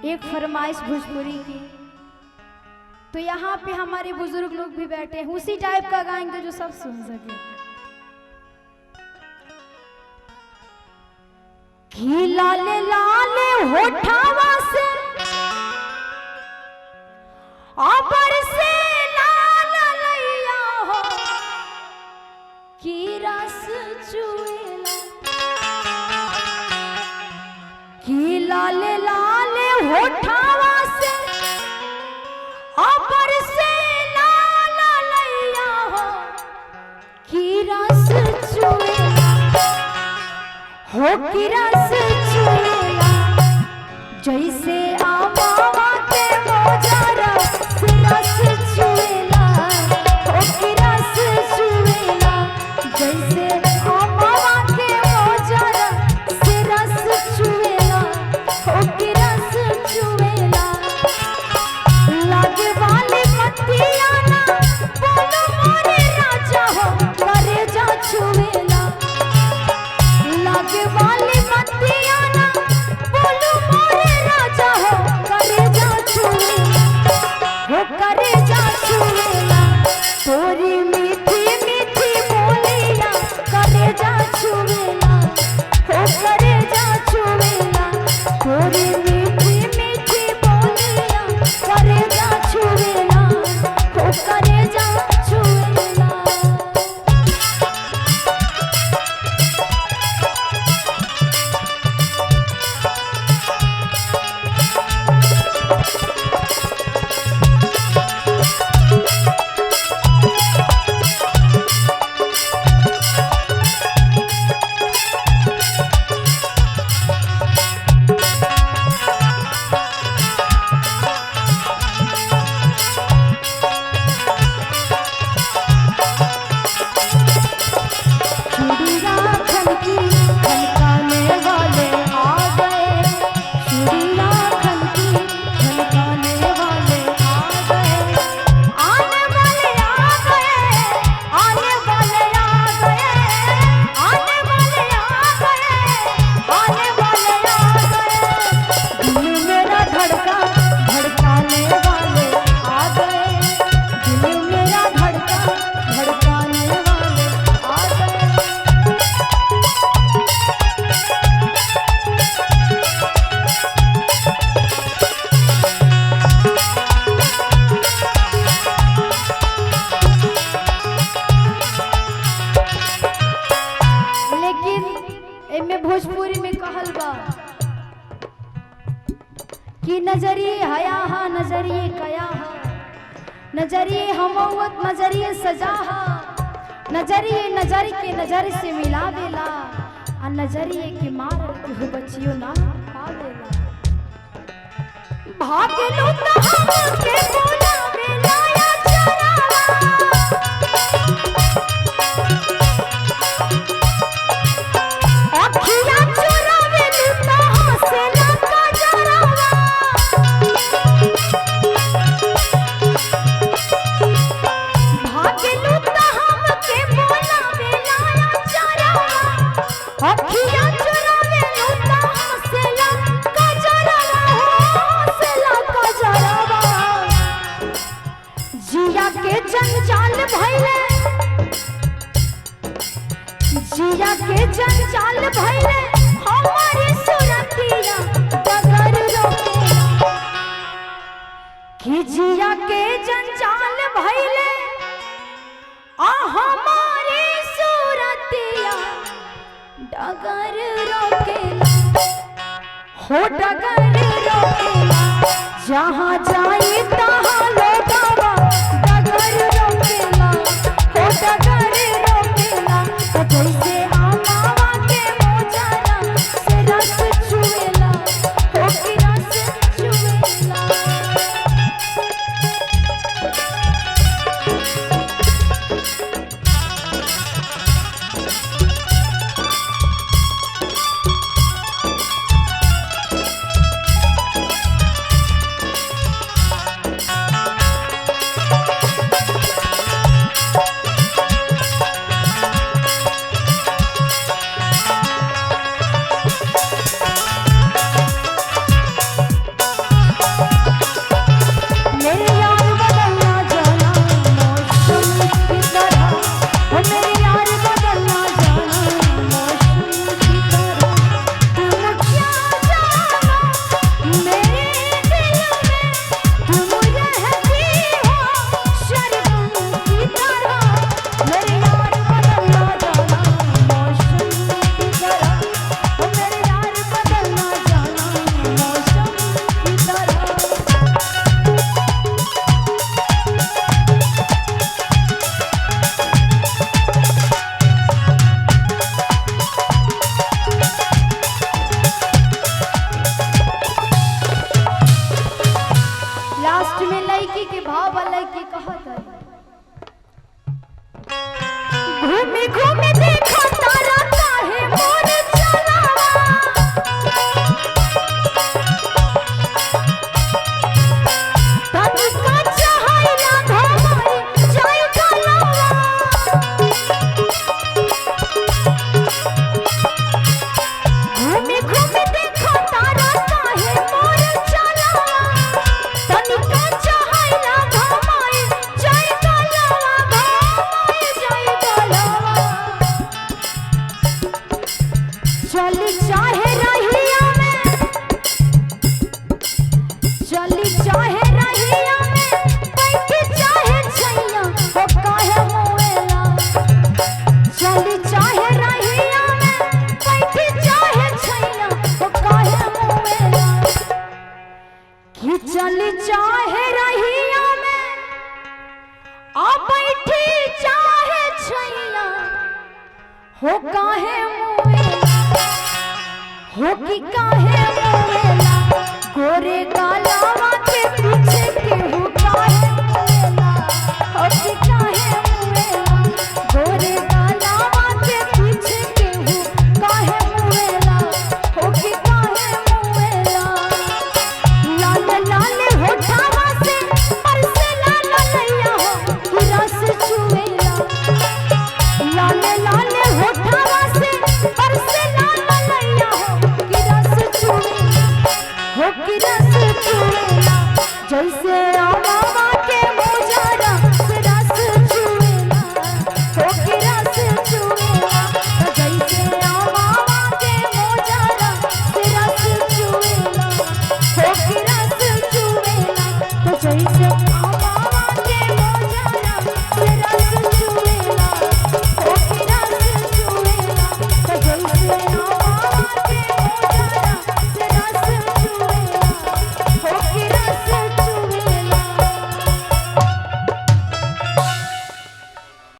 एक फरमाइश भोजपुरी की। तो यहाँ पे हमारे बुजुर्ग लोग भी बैठे हैं, उसी टाइप का गाएंगे जो सब सुन सके। कि लाले लाले होठावा से आबर से लाल लैया हो कि रस चुएला। कि लाले लाले होठावा से आबर से लाल लैया हो कि रस चुएला हो कि रस चुएला। जैसे आमावा के मोजरा से रस चुएला हो कि रस चुएला। जैसे आमावा के मोजरा से रस चुएला हो कि रस चुएला। लागे वाली पत्तियां ना बोलो मोरे राजा हो करे जा छुएला। लागे वाली पत्तियां ना बोलो मोरे राजा हो करे जा छुएला हो करे जा छुएला। तोरी मीठी मीठी बोलियां करे जा छुएला हो करे जा छुएला। तोरी मीठी मीठी बोलियां करे जा छुएला हो करे जा छुएला। चूड़ियाँ खनकी खनकाने वाले आ गए। चूड़ियाँ खनकी खनकाने वाले आ गए। आने वाले आ गए आने वाले आ गए। आने वाले आ गए आने वाले आ गए। दिल मेरा धड़का धड़काने वाले आ गए। दिल मेरा धड़का धड़काने वाले आ गए। लेकिन एमे भोजपुरी में कहल बा कि नजरिए हया हा नजरिए कया हा। नजरिए हमवत नजरिए सजा हा। नजरिए नजर के नजर से मिलावेला आ नजरिए के मार के हो बचियो ना पावेला। भागलो त हमके बोलावेला या चरावा। अखिया चुरावेलू त हंसेला कजरावा। भागलू त हमके बोलावेला या चरावा। अखिया चुरावेलू त हंसेला कजरावा हंसेला कजरावा। जिया के जंजाल भइले जिया के जंजाल भइले हमारी सुरतिया डगर रोकेला। कि जिया के जंजाल भइले आ हमारी सुरतिया डगर रोकेला हो डगर रोकेला। जहाँ जाई तहाँ लोगवा डगर रोकेला हो डगर रोकेला। तो जैसे आमावा के मोजरा से रस चुएला हो कि रस चुएला। जल चाहे रहिया में आ बैठी चाहे छैया हो काहे मुएला हो कि काहे मुएला गोरे गालावा के पीछे केहू काहे मुएला हो कि काहे मुएला गोरे गालावा के पीछे केहू काहे मुएला हो कि काहे मुएला लाल लाल होठावा से परसेला ललैया हो कि रस चुएला लाल लाल होठावा से परसेला ललैया हो कि रस चुएला हो कि रस चुएला जैसे आवा